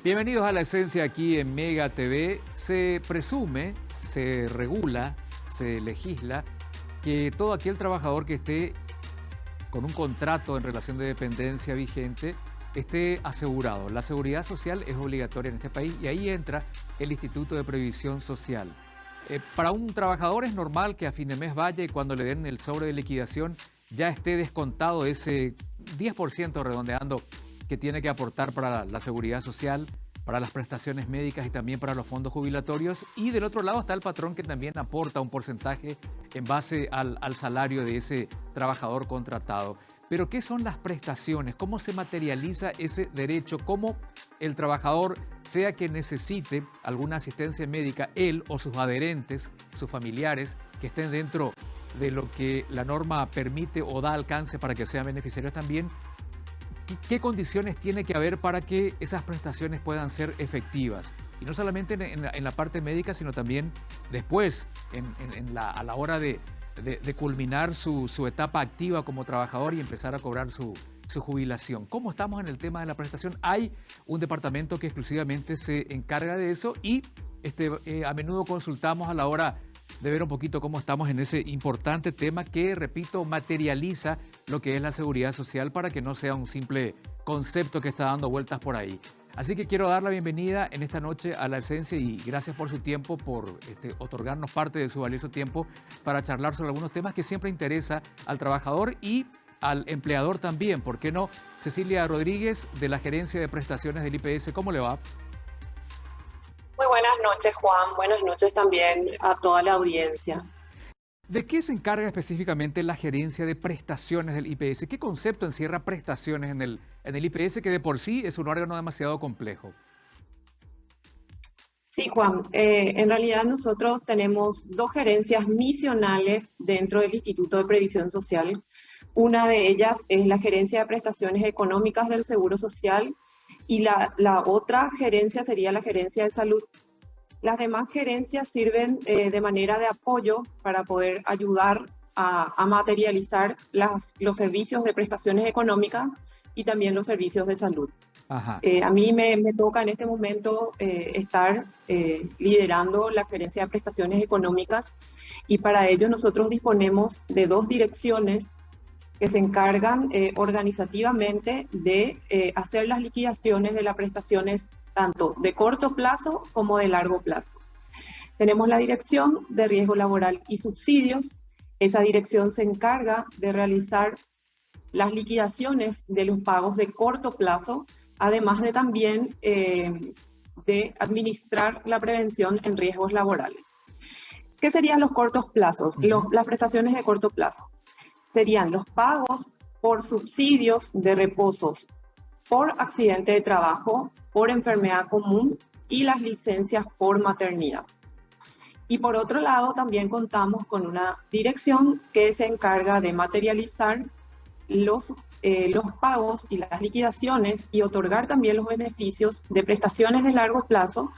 Bienvenidos a La Esencia aquí en Mega TV. Se presume, se regula, se legisla que todo aquel trabajador que esté con un contrato en relación de dependencia vigente esté asegurado. La seguridad social es obligatoria en este país y ahí entra el Instituto de Previsión Social. Para un trabajador es normal que a fin de mes vaya y cuando le den el sobre de liquidación ya esté descontado ese 10% redondeando que tiene que aportar para la seguridad social, para las prestaciones médicas y también para los fondos jubilatorios. Y del otro lado está el patrón que también aporta un porcentaje en base al salario de ese trabajador contratado. Pero ¿qué son las prestaciones? ¿Cómo se materializa ese derecho? ¿Cómo el trabajador, sea que necesite alguna asistencia médica, él o sus adherentes, sus familiares, que estén dentro de lo que la norma permite o da alcance para que sean beneficiarios también, ¿qué condiciones tiene que haber para que esas prestaciones puedan ser efectivas? Y no solamente en la parte médica, sino también después, a la hora de culminar su etapa activa como trabajador y empezar a cobrar su jubilación. ¿Cómo estamos en el tema de la prestación? Hay un departamento que exclusivamente se encarga de eso y a menudo consultamos a la hora de ver un poquito cómo estamos en ese importante tema que, repito, materializa lo que es la seguridad social para que no sea un simple concepto que está dando vueltas por ahí. Así que quiero dar la bienvenida en esta noche a La Esencia y gracias por su tiempo, por otorgarnos parte de su valioso tiempo para charlar sobre algunos temas que siempre interesa al trabajador y al empleador también. ¿Por qué no? Cecilia Rodríguez, de la Gerencia de Prestaciones del IPS, ¿cómo le va? Muy buenas noches, Juan. Buenas noches también a toda la audiencia. ¿De qué se encarga específicamente la gerencia de prestaciones del IPS? ¿Qué concepto encierra prestaciones en el IPS, que de por sí es un órgano demasiado complejo? Sí, Juan. En realidad nosotros tenemos dos gerencias misionales dentro del Instituto de Previsión Social. Una de ellas es la Gerencia de Prestaciones Económicas del Seguro Social y la otra gerencia sería la Gerencia de Salud. Las demás gerencias sirven de manera de apoyo para poder ayudar a materializar los servicios de prestaciones económicas y también los servicios de salud. Ajá. A mí me toca en este momento estar liderando la gerencia de prestaciones económicas y para ello nosotros disponemos de dos direcciones que se encargan organizativamente de hacer las liquidaciones de las prestaciones tanto de corto plazo como de largo plazo. Tenemos la Dirección de Riesgo Laboral y Subsidios. Esa dirección se encarga de realizar las liquidaciones de los pagos de corto plazo, además de también de administrar la prevención en riesgos laborales. ¿Qué serían los cortos plazos? Las prestaciones de corto plazo serían los pagos por subsidios de reposos por accidente de trabajo, por enfermedad común y las licencias por maternidad. Y por otro lado, también contamos con una dirección que se encarga de materializar los pagos y las liquidaciones y otorgar también los beneficios de prestaciones de largo plazo,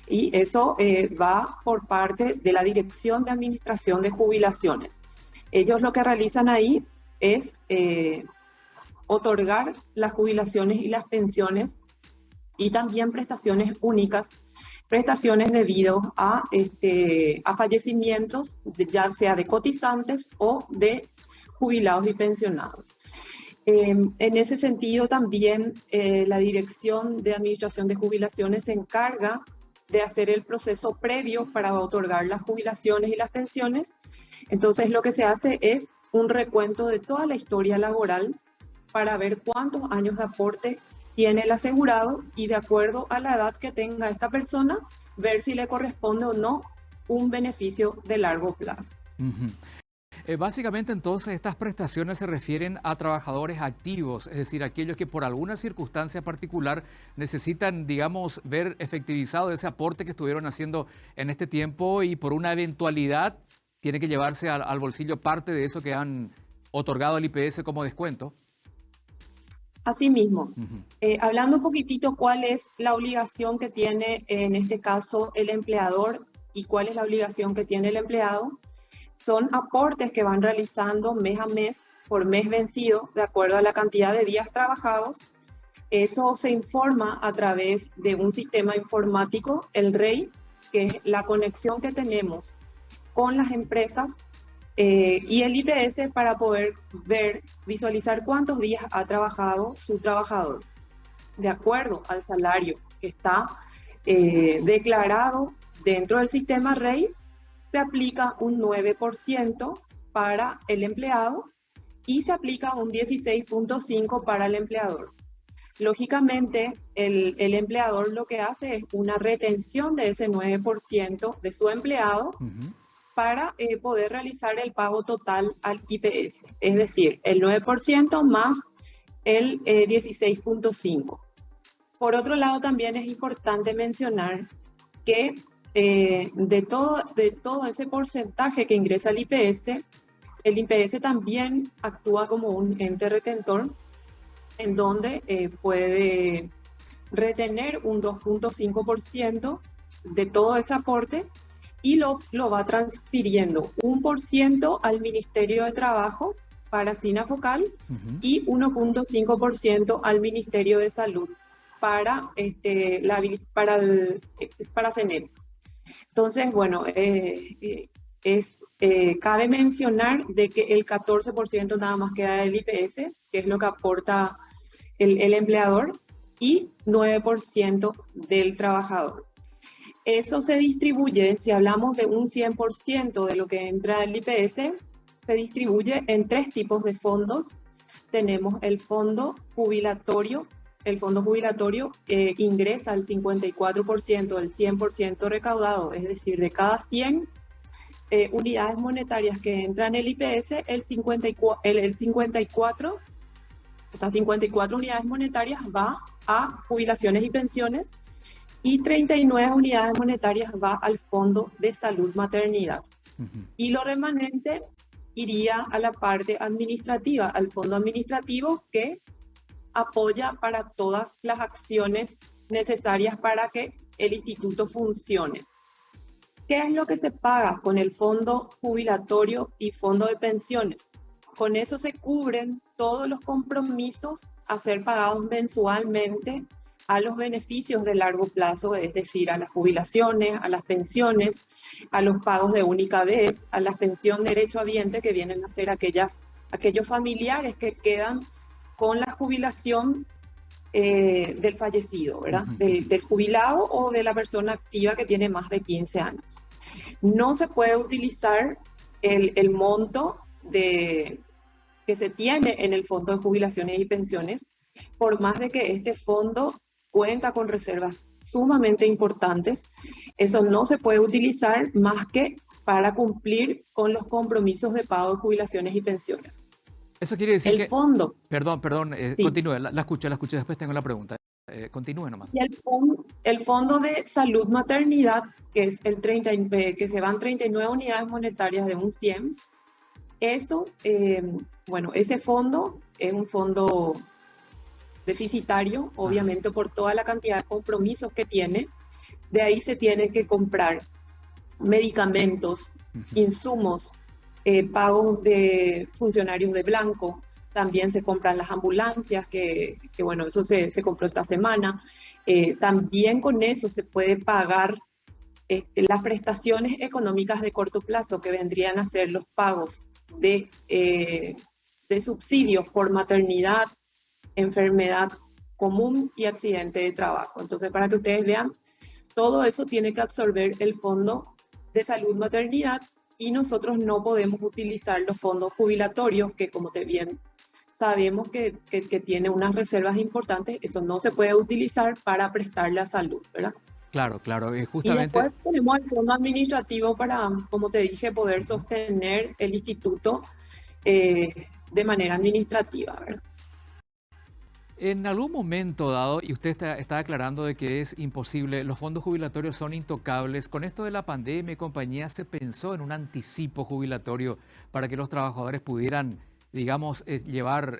y eso va por parte de la Dirección de Administración de Jubilaciones. Ellos lo que realizan ahí es otorgar las jubilaciones y las pensiones y también prestaciones únicas, prestaciones debido a fallecimientos, ya sea de cotizantes o de jubilados y pensionados. En ese sentido también la Dirección de Administración de Jubilaciones se encarga de hacer el proceso previo para otorgar las jubilaciones y las pensiones. Entonces lo que se hace es un recuento de toda la historia laboral para ver cuántos años de aporte tiene el asegurado y de acuerdo a la edad que tenga esta persona, ver si le corresponde o no un beneficio de largo plazo. Básicamente entonces estas prestaciones se refieren a trabajadores activos, es decir, aquellos que por alguna circunstancia particular necesitan, digamos, ver efectivizado ese aporte que estuvieron haciendo en este tiempo y por una eventualidad tiene que llevarse al bolsillo parte de eso que han otorgado al IPS como descuento. Asimismo, hablando un poquitito cuál es la obligación que tiene en este caso el empleador y cuál es la obligación que tiene el empleado, son aportes que van realizando mes a mes por mes vencido de acuerdo a la cantidad de días trabajados Eso se informa a través de un sistema informático, el REI, que es la conexión que tenemos con las empresas y el IPS para poder ver, visualizar cuántos días ha trabajado su trabajador, de acuerdo al salario que está declarado dentro del sistema REI. Se aplica un 9% para el empleado y se aplica un 16,5% para el empleador. Lógicamente, el empleador lo que hace es una retención de ese 9% de su empleado para poder realizar el pago total al IPS, es decir, el 9% más el 16,5%. Por otro lado, también es importante mencionar que de todo ese porcentaje que ingresa al IPS, el IPS también actúa como un ente retentor en donde puede retener un 2,5% de todo ese aporte y lo va transfiriendo 1% al Ministerio de Trabajo para SINAFOCAL y 1,5% al Ministerio de Salud para, para CENEP. Entonces, bueno, cabe mencionar de que el 14% nada más queda del IPS, que es lo que aporta el empleador, y 9% del trabajador. Eso se distribuye, si hablamos de un 100% de lo que entra al IPS, se distribuye en 3 tipos de fondos. Tenemos el fondo jubilatorio. El fondo jubilatorio ingresa el 54% del 100% recaudado, es decir, de cada 100 unidades monetarias que entran en el IPS, el 54, o sea, 54 unidades monetarias va a jubilaciones y pensiones y 39 unidades monetarias va al Fondo de Salud Maternidad. Y lo remanente iría a la parte administrativa, al fondo administrativo que apoya para todas las acciones necesarias para que el instituto funcione. ¿Qué es lo que se paga con el fondo jubilatorio y fondo de pensiones? Con eso se cubren todos los compromisos a ser pagados mensualmente a los beneficios de largo plazo, es decir, a las jubilaciones, a las pensiones, a los pagos de única vez, a la pensión derechohabiente, que vienen a ser aquellos familiares que quedan con la jubilación del fallecido, ¿verdad? Del jubilado o de la persona activa que tiene más de 15 años. No se puede utilizar el monto que se tiene en el Fondo de Jubilaciones y Pensiones, por más de que este fondo cuenta con reservas sumamente importantes. Eso no se puede utilizar más que para cumplir con los compromisos de pago de jubilaciones y pensiones. Eso quiere decir que... fondo... Perdón, sí. Continúe, la escucho, después tengo la pregunta. Continúe nomás. Y el fondo de salud maternidad, que es que se van 39 unidades monetarias de un 100, ese fondo es un fondo deficitario, obviamente por toda la cantidad de compromisos que tiene. De ahí se tiene que comprar medicamentos, insumos, pagos de funcionarios de blanco, también se compran las ambulancias, que bueno, eso se compró esta semana. También con eso se puede pagar las prestaciones económicas de corto plazo, que vendrían a ser los pagos de subsidios por maternidad, enfermedad común y accidente de trabajo. Entonces, para que ustedes vean, todo eso tiene que absorber el Fondo de Salud Maternidad y nosotros no podemos utilizar los fondos jubilatorios, que como bien sabemos que tiene unas reservas importantes. Eso no se puede utilizar para prestarle a salud, ¿verdad? Claro, justamente... Y después tenemos el fondo administrativo para, como te dije, poder sostener el instituto de manera administrativa, ¿verdad? En algún momento dado, y usted está aclarando de que es imposible, los fondos jubilatorios son intocables, con esto de la pandemia y compañía, ¿se pensó en un anticipo jubilatorio para que los trabajadores pudieran, digamos, llevar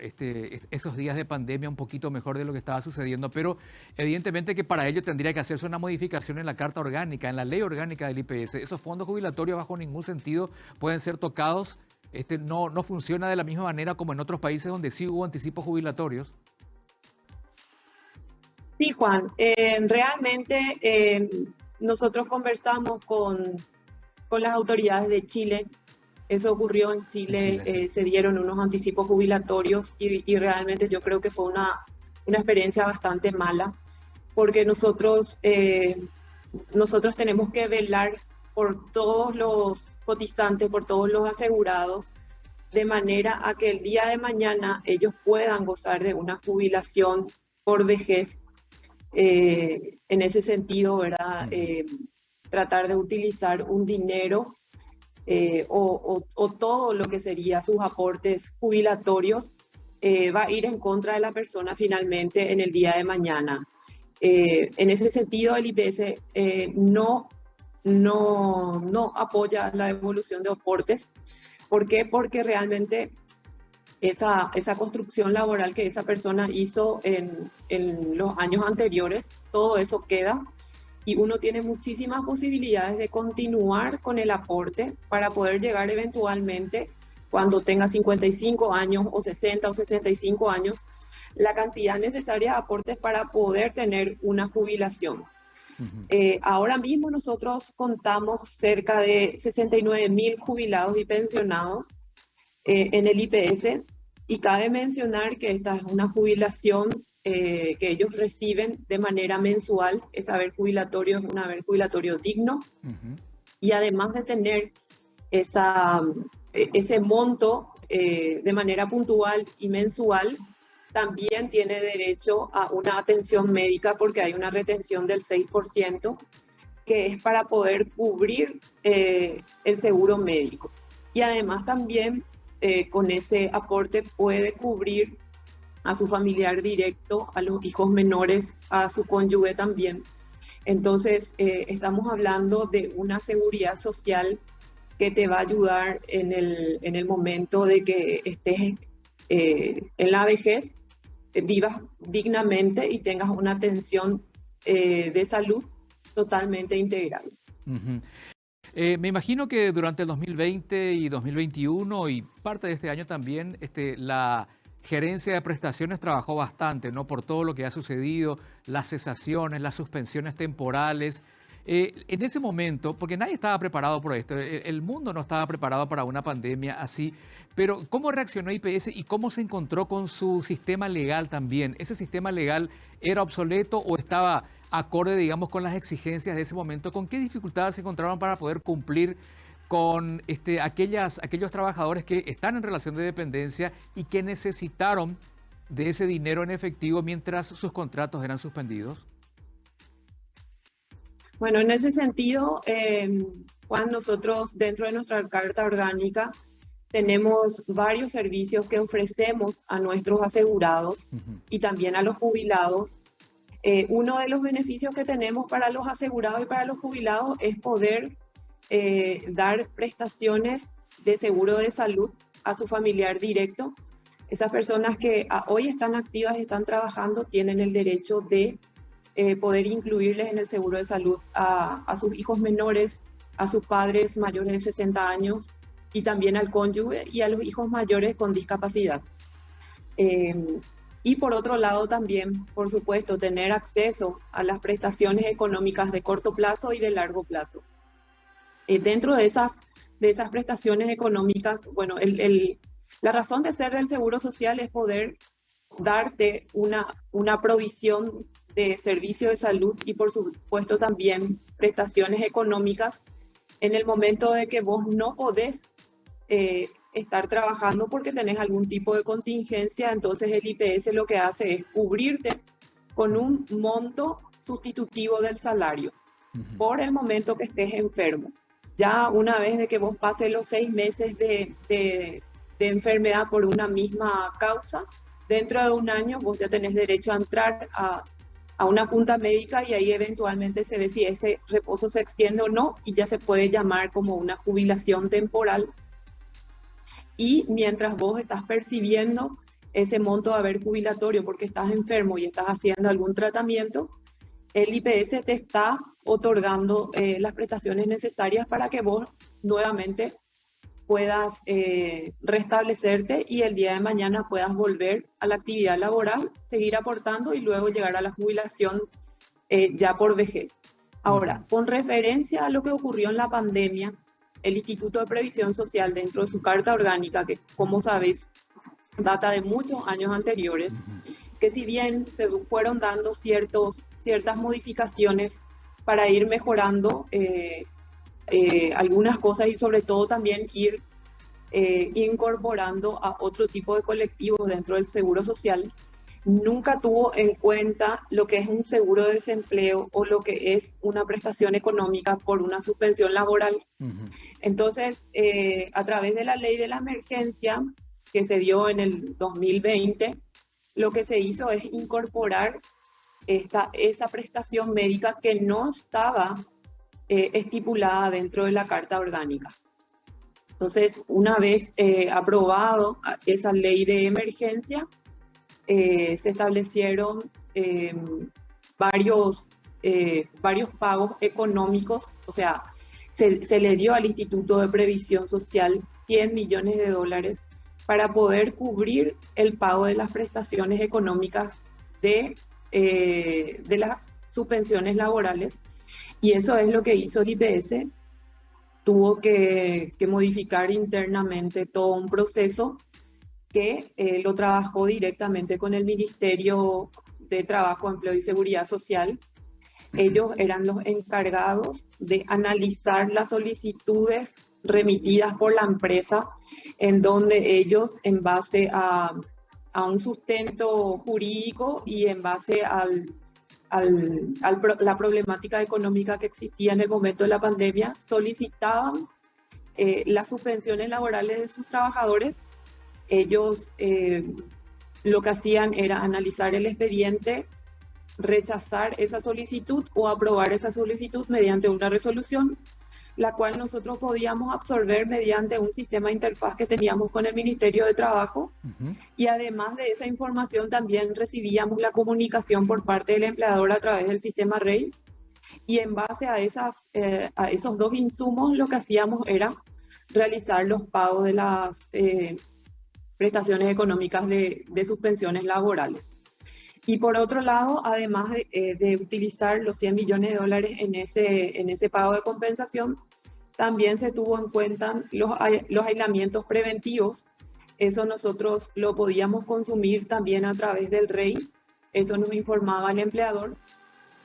esos días de pandemia un poquito mejor de lo que estaba sucediendo? Pero evidentemente que para ello tendría que hacerse una modificación en la Carta Orgánica, en la Ley Orgánica del IPS. Esos fondos jubilatorios bajo ningún sentido pueden ser tocados. No funciona de la misma manera como en otros países donde sí hubo anticipos jubilatorios. Sí, Juan, realmente nosotros conversamos con las autoridades de Chile. Eso ocurrió en En Chile, Chile, sí. se dieron unos anticipos jubilatorios y realmente yo creo que fue una experiencia bastante mala, porque nosotros tenemos que velar por todos los cotizantes, por todos los asegurados, de manera a que el día de mañana ellos puedan gozar de una jubilación por vejez. En ese sentido, ¿verdad? Ujú. Tratar de utilizar un dinero o todo lo que sería sus aportes jubilatorios va a ir en contra de la persona finalmente en el día de mañana. En ese sentido, el IPS no apoya la devolución de aportes. ¿Por qué? Porque realmente esa construcción laboral que esa persona hizo en los años anteriores, todo eso queda y uno tiene muchísimas posibilidades de continuar con el aporte para poder llegar eventualmente, cuando tenga 55 años o 60 o 65 años, la cantidad necesaria de aportes para poder tener una jubilación. Ujú. Ahora mismo nosotros contamos cerca de 69.000 jubilados y pensionados en el IPS, y cabe mencionar que esta es una jubilación que ellos reciben de manera mensual. Ese haber jubilatorio es un haber jubilatorio digno, Ujú. y además de tener esa, ese monto de manera puntual y mensual, también tiene derecho a una atención médica porque hay una retención del 6% que es para poder cubrir el seguro médico. Y además también con ese aporte puede cubrir a su familiar directo, a los hijos menores, a su cónyuge también. Entonces, estamos hablando de una seguridad social que te va a ayudar en el momento de que estés en la vejez, vivas dignamente y tengas una atención de salud totalmente integral. Ujú. Me imagino que durante el 2020 y 2021 y parte de este año también, la gerencia de prestaciones trabajó bastante, ¿no? Por todo lo que ha sucedido, las cesaciones, las suspensiones temporales. En ese momento, porque nadie estaba preparado por esto, el mundo no estaba preparado para una pandemia así, pero ¿cómo reaccionó IPS y cómo se encontró con su sistema legal también? ¿Ese sistema legal era obsoleto o estaba acorde, digamos, con las exigencias de ese momento? ¿Con qué dificultades se encontraron para poder cumplir con aquellos trabajadores que están en relación de dependencia y que necesitaron de ese dinero en efectivo mientras sus contratos eran suspendidos? Bueno, en ese sentido, Juan, nosotros dentro de nuestra carta orgánica tenemos varios servicios que ofrecemos a nuestros asegurados Ujú. y también a los jubilados. Uno de los beneficios que tenemos para los asegurados y para los jubilados es poder dar prestaciones de seguro de salud a su familiar directo. Esas personas que hoy están activas y están trabajando tienen el derecho de poder incluirles en el seguro de salud a sus hijos menores, a sus padres mayores de 60 años y también al cónyuge y a los hijos mayores con discapacidad. Eh, y por otro lado también, por supuesto, tener acceso a las prestaciones económicas de corto plazo y de largo plazo. Dentro de esas prestaciones económicas, bueno, la razón de ser del Seguro Social es poder darte una provisión de servicio de salud y por supuesto también prestaciones económicas en el momento de que vos no podés estar trabajando porque tenés algún tipo de contingencia. Entonces el IPS lo que hace es cubrirte con Ujú. un monto sustitutivo del salario Ujú. por el momento que estés enfermo. Ya una vez de que vos pases los 6 meses de enfermedad por una misma causa, dentro de un año vos ya tenés derecho a entrar a una junta médica y ahí eventualmente se ve si ese reposo se extiende o no y ya se puede llamar como una jubilación temporal. Y mientras vos estás percibiendo ese monto de haber jubilatorio porque estás enfermo y estás haciendo algún tratamiento, el IPS te está otorgando las prestaciones necesarias para que vos nuevamente puedas restablecerte y el día de mañana puedas volver a la actividad laboral, seguir aportando y luego llegar a la jubilación ya por vejez. Ahora, con referencia a lo que ocurrió en la pandemia, el Instituto de Previsión Social, dentro de su Carta Orgánica, que como sabéis, data de muchos años anteriores, que si bien se fueron dando ciertas modificaciones para ir mejorando algunas cosas y sobre todo también ir incorporando a otro tipo de colectivos dentro del seguro social, nunca tuvo en cuenta lo que es un seguro de desempleo o lo que es una prestación económica por una suspensión laboral. Entonces, a través de la ley de la emergencia que se dio en el 2020, lo que se hizo es incorporar esa prestación médica que no estaba estipulada dentro de la Carta Orgánica. Entonces, una vez aprobado esa ley de emergencia, se establecieron varios pagos económicos, o sea, se le dio al Instituto de Previsión Social 100 millones de dólares para poder cubrir el pago de las prestaciones económicas de las suspensiones laborales. Y eso es lo que hizo el IPS. Tuvo que modificar internamente todo un proceso que lo trabajó directamente con el Ministerio de Trabajo, Empleo y Seguridad Social. Ellos eran los encargados de analizar las solicitudes remitidas por la empresa, en donde ellos, en base a un sustento jurídico y en base a la problemática económica que existía en el momento de la pandemia, solicitaban las suspensiones laborales de sus trabajadores. Ellos lo que hacían era analizar el expediente, rechazar esa solicitud o aprobar esa solicitud mediante una resolución, la cual nosotros podíamos absorber mediante un sistema de interfaz que teníamos con el Ministerio de Trabajo. Y además de esa información también recibíamos la comunicación por parte del empleador a través del sistema REI, y en base a esos dos insumos lo que hacíamos era realizar los pagos de las prestaciones económicas de suspensiones laborales. Y por otro lado, además de utilizar los 100 millones de dólares en ese pago de compensación, también se tuvo en cuenta los aislamientos preventivos. Eso nosotros lo podíamos consumir también a través del REI, eso nos informaba el empleador,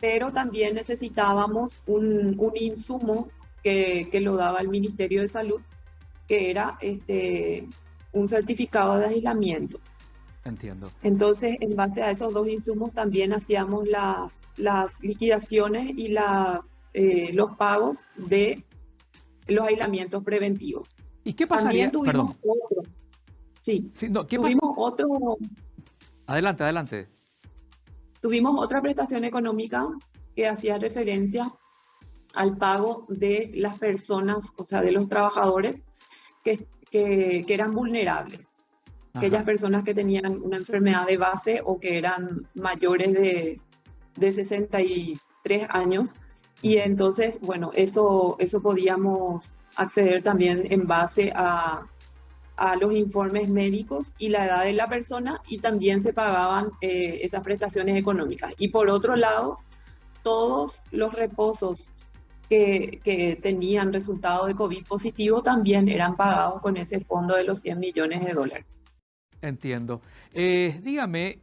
pero también necesitábamos un insumo que lo daba el Ministerio de Salud, que era un certificado de aislamiento. Entiendo. Entonces, en base a esos dos insumos también hacíamos las liquidaciones y los pagos de los aislamientos preventivos. ¿Y qué pasaría? También tuvimos Perdón. otro. Sí, Sí, no, ¿qué tuvimos otro. Adelante, adelante. Tuvimos otra prestación económica que hacía referencia al pago de las personas, o sea, de los trabajadores que eran vulnerables. Aquellas personas que tenían una enfermedad de base o que eran mayores de 63 años. Y entonces, bueno, eso podíamos acceder también en base a los informes médicos y la edad de la persona, y también se pagaban esas prestaciones económicas. Y por otro lado, todos los reposos que tenían resultado de COVID positivo también eran pagados con ese fondo de los 100 millones de dólares. Entiendo. Dígame,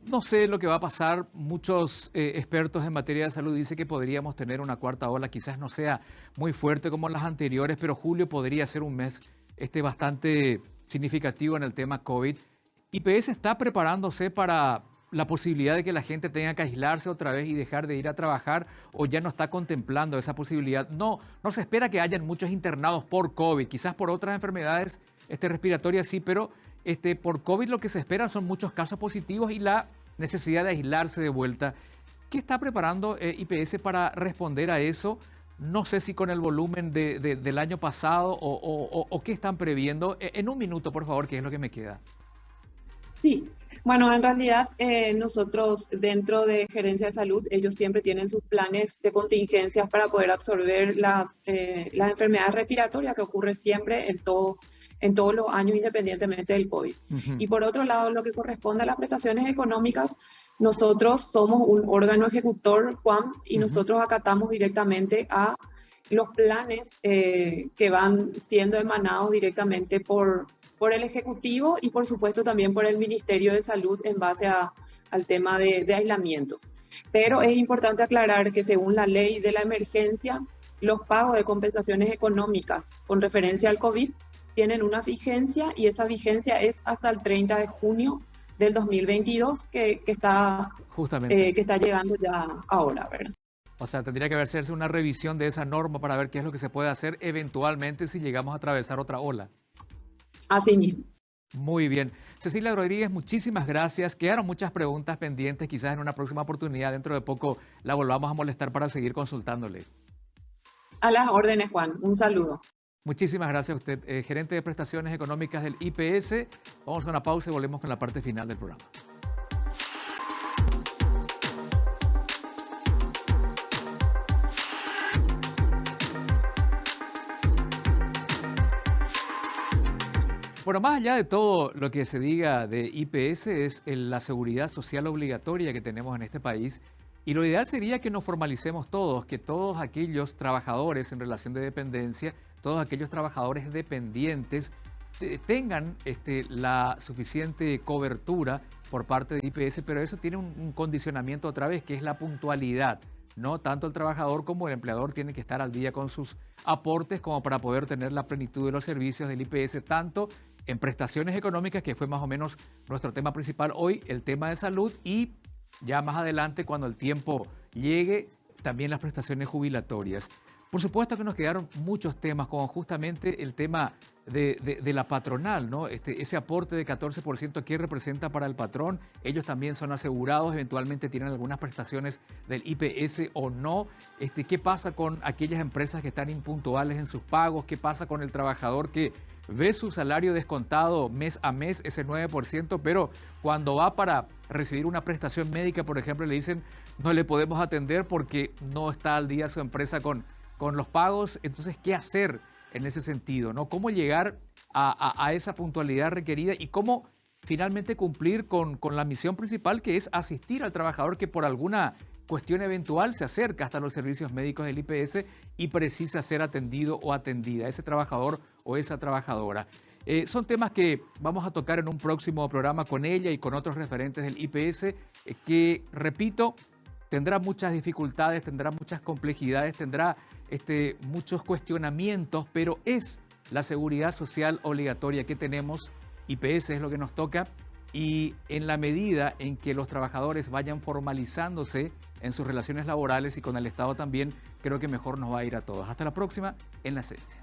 no sé lo que va a pasar. Muchos expertos en materia de salud dicen que podríamos tener una cuarta ola. Quizás no sea muy fuerte como las anteriores, pero julio podría ser un mes bastante significativo en el tema COVID. IPS está preparándose para la posibilidad de que la gente tenga que aislarse otra vez y dejar de ir a trabajar, o ya no está contemplando esa posibilidad. No se espera que hayan muchos internados por COVID, quizás por otras enfermedades respiratorias sí, pero por COVID lo que se espera son muchos casos positivos y la necesidad de aislarse de vuelta. ¿Qué está preparando IPS para responder a eso? No sé si con el volumen del año pasado o qué están previendo. En un minuto, por favor, que es lo que me queda. Sí, Bueno, en realidad nosotros dentro de Gerencia de Salud, ellos siempre tienen sus planes de contingencias para poder absorber las enfermedades respiratorias que ocurre siempre en todos los años independientemente del COVID. Ujú. Y por otro lado, lo que corresponde a las prestaciones económicas, nosotros somos un órgano ejecutor, Juan, y Ujú. nosotros acatamos directamente a los planes que van siendo emanados directamente por el Ejecutivo y por supuesto también por el Ministerio de Salud en base al tema de aislamientos. Pero es importante aclarar que según la ley de la emergencia, los pagos de compensaciones económicas con referencia al COVID tienen una vigencia y esa vigencia es hasta el 30 de junio del 2022 Justamente. que está llegando ya ahora, ¿verdad? O sea, tendría que hacerse una revisión de esa norma para ver qué es lo que se puede hacer eventualmente si llegamos a atravesar otra ola. Así mismo. Muy bien. Cecilia Rodríguez, muchísimas gracias. Quedaron muchas preguntas pendientes. Quizás en una próxima oportunidad, dentro de poco, la volvamos a molestar para seguir consultándole. A las órdenes, Juan. Un saludo. Muchísimas gracias a usted, gerente de prestaciones económicas del IPS. Vamos a una pausa y volvemos con la parte final del programa. Bueno, más allá de todo lo que se diga de IPS es la seguridad social obligatoria que tenemos en este país y lo ideal sería que nos formalicemos todos, que todos aquellos trabajadores en relación de dependencia, todos aquellos trabajadores dependientes tengan la suficiente cobertura por parte de IPS, pero eso tiene un condicionamiento otra vez, que es la puntualidad. No tanto el trabajador como el empleador tienen que estar al día con sus aportes como para poder tener la plenitud de los servicios del IPS, tanto en prestaciones económicas, que fue más o menos nuestro tema principal hoy, el tema de salud, y ya más adelante, cuando el tiempo llegue, también las prestaciones jubilatorias. Por supuesto que nos quedaron muchos temas, como justamente el tema de la patronal, ¿no? Ese aporte de 14% que representa para el patrón. Ellos también son asegurados, eventualmente tienen algunas prestaciones del IPS o no. ¿Qué pasa con aquellas empresas que están impuntuales en sus pagos? ¿Qué pasa con el trabajador que ve su salario descontado mes a mes, ese 9%, pero cuando va para recibir una prestación médica, por ejemplo, le dicen no le podemos atender porque no está al día su empresa con los pagos? Entonces, ¿qué hacer en ese sentido, ¿no? ¿Cómo llegar a esa puntualidad requerida y cómo finalmente cumplir con la misión principal, que es asistir al trabajador que por alguna cuestión eventual se acerca hasta los servicios médicos del IPS y precisa ser atendido o atendida, ese trabajador o esa trabajadora? Son temas que vamos a tocar en un próximo programa con ella y con otros referentes del IPS, que, repito, tendrá muchas dificultades, tendrá muchas complejidades, tendrá muchos cuestionamientos, pero es la seguridad social obligatoria que tenemos. IPS es lo que nos toca, y en la medida en que los trabajadores vayan formalizándose en sus relaciones laborales y con el Estado también, creo que mejor nos va a ir a todos. Hasta la próxima en La Esencia.